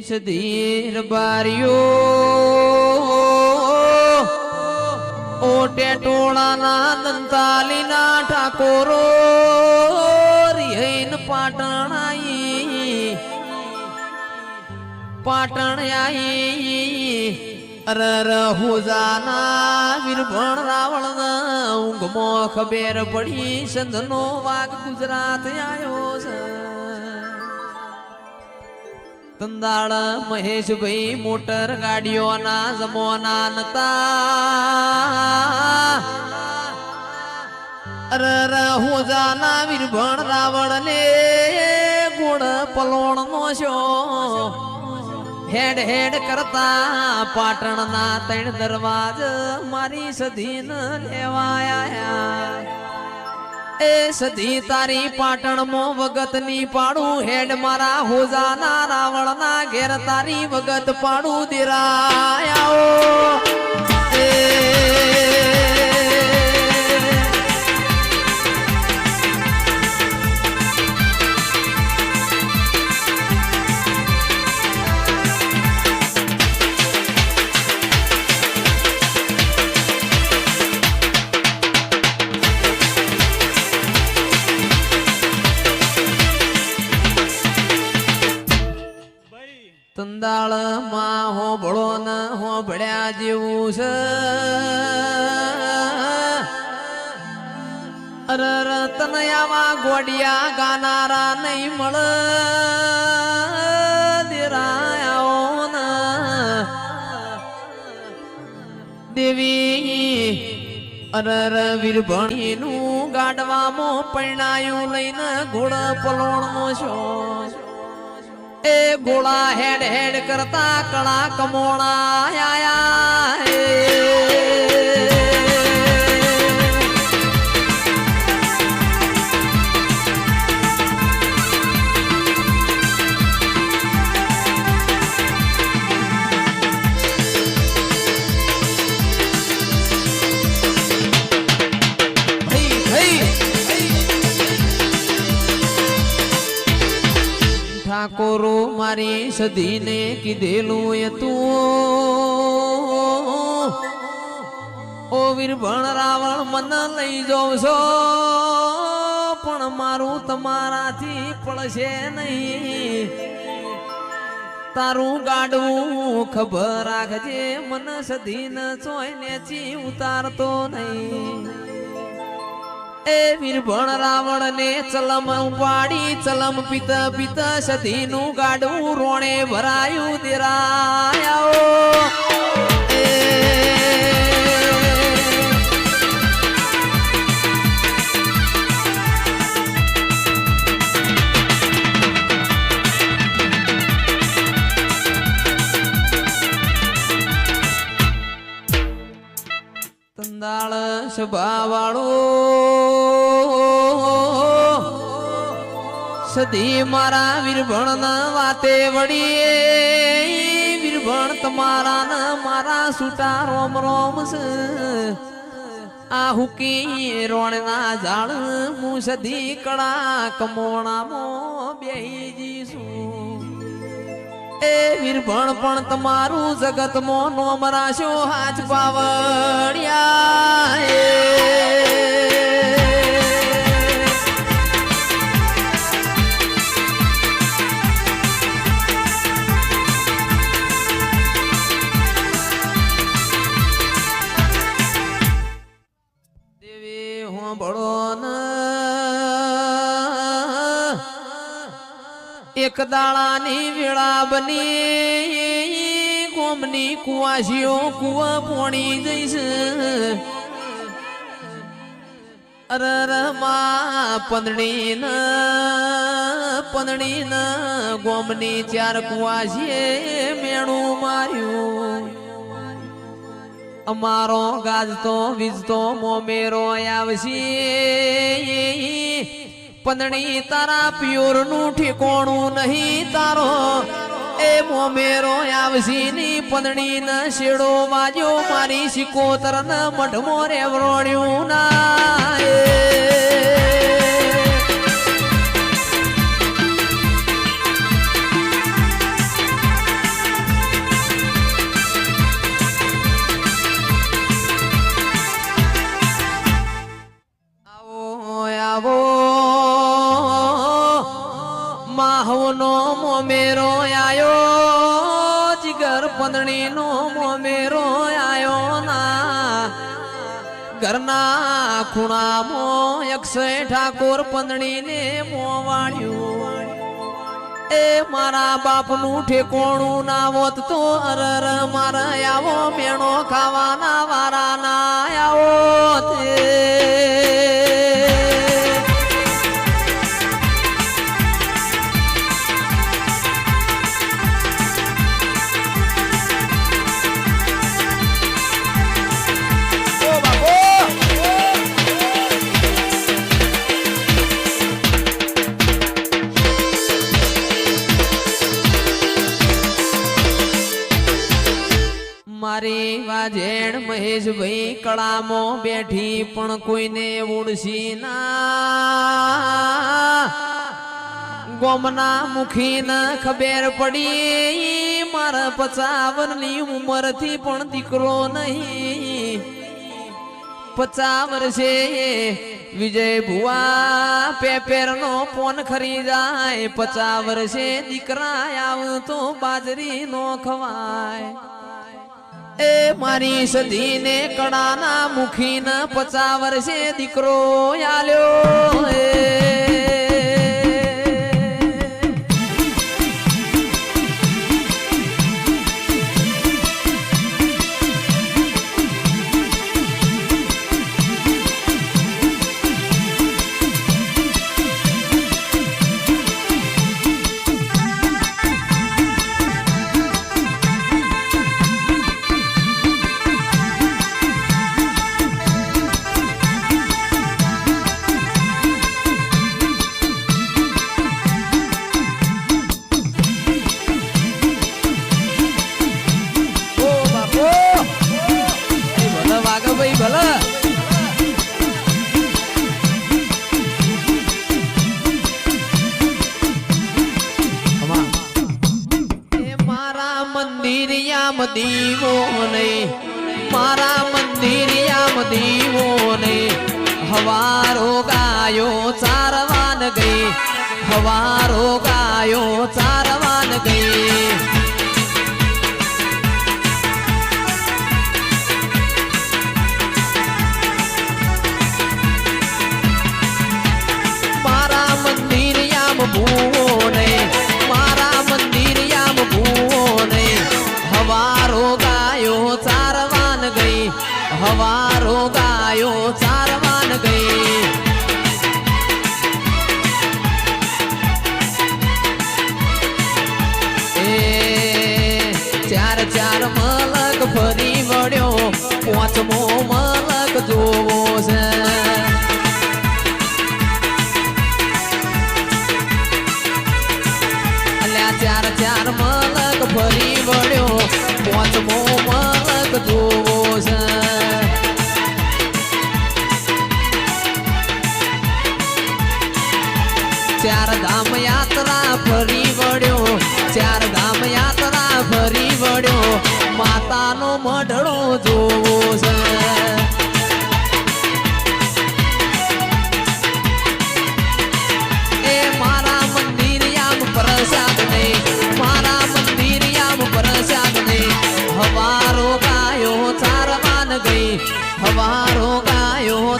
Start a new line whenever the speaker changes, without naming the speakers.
સધીર બારીઓ ઓટે ટોળાના દંતાલીના ઠાકોરો રિહૈન પાટણ આઈ અરર હોજાના વીરભણ રાવણ ઊંઘમો ખબેર પડી સંધનો વાઘ ગુજરાત આયો છે તંદાળ મહેશભાઈ મોટર ગાડીઓના જમોના નતા અરર હોજાના વીરભણ રાવણ ને ગુણ પલોણ નો શો હેડ હેડ કરતા પાટણના ત્રણ દરવાજ મારી સધીન લેવાયા એ સધી તારી પાટણમાં વગતની પાડું હેડ મારા હોજાના રાવણના ઘેર તારી વગત પાડું દિરાયાઓ તંદાળ માં હો ભળો ન હો ભળ્યા જેવું છે અરર તનયામાં ગોડિયા ગાનારા નહીં મળે દેરાયાઓ ન દેવી અરર વીરભણીનું ગાડવામાં પરણાયું લઈને ઘોડ પલોણનો છો એ ગોળા હેડ હેડ કરતા કળા કમોણા આયા ઠાકોરો મારી સધીને કીધેલું એ તું ઓ વીરભણ રાવણ મને લઈ જાવ છો પણ મારું તમારાથી પડશે નહીં તારું ગાડવું ખબર રાખજે મને સધીને ચોય નેચી ઉતારતો નહીં એ વીરભણ રાવણ ને ચલમ ઉપાડી ચલમ પિત પિત સધી નું ગાડું રોણે ભરાયું દેરાયાઓ તંદાળ સભા વાળો સધી મારા વીરભણ ના વાતે વળી વીરભણ તમારા ના મારા સુટા રોમ રોમ છે આ હુકી રોણ ના ઝાડ હું સધી કળા કમોણામાં બેહી છું એ વીરભણ પણ તમારું જગતમાં નોમ રાશો હાથ પાવડિયા એક દાળાની વેળા બની ગોમની કુવાસીઓ કુવા પોણી જઈશ અરર માં પંદડી ન ગોમની ચાર કુવાસીએ મેણું માર્યું અમારો ગાજતો વીજતો મોમેરો આવશે પંદડી તારા પ્યોર નું ઠેકોણું નહીં તારો એ મોમેરો આવશી ની પંદડી ન શેડો વાજો મારી શિકોતર ન મઢમો રેવરોણ્યું ના મોમેરો આયો જીગર પંદણી નો મોમેરો આયો ના ઘરના ખૂણામાં 100 ઠાકોર પંદણી ને મોવાળ્યું એ મારા બાપનું ઠેકોણું ના હોત તો અરર મારા આવો મેણો ખાવાના વારા ના આવો તે મારી વાજેણ મહેશભાઈ કળામાં બેઠી પણ કોઈને ઉડસી ના ગોમના મુખી ન ખબર પડી મારા 55 ની ઉંમર થી પણ દીકરો નહીં 50 વર્ષે વિજય ભુવા પેપેર નો ફોન ખરી જાય 50 વર્ષે દીકરા આવતો બાજરી નો ખવાય એ મારી સદીને કડાના મુખીન 50 વર્ષે દીકરો આલ્યો દીવો નહીં મારા મંદિરિયામ દીવો નહીં હવારો ગાયો ચારવાન ગઈ હવારો ગાયો ચારવાન ગઈ મારા મંદિરિયામ ભૂવો નહીં મારા મંદિરિયામ ભૂવો નહીં હવારો ગાયો ચારવાન ગઈ હવારો ગાયો ચારવાન ગઈ એ ચાર મલક ફરી વળ્યો 5મો મલક જોવો છે અલ્યા ચાર મલક ફરી વળ્યો 5મો મલક જોવો છે ચાર ધામ યાત્રા ફરી વળ્યો ચાર ધામ યાત્રા ફરી વળ્યો માતાનો મઢડો જોવો છે એ મારા મંદિરિયામ પ્રસાદ નહીં મારા મંદિરિયામ પ્રસાદ નહીં હવારો ગાયો ચારવાન ગઈ હવારો ગાયો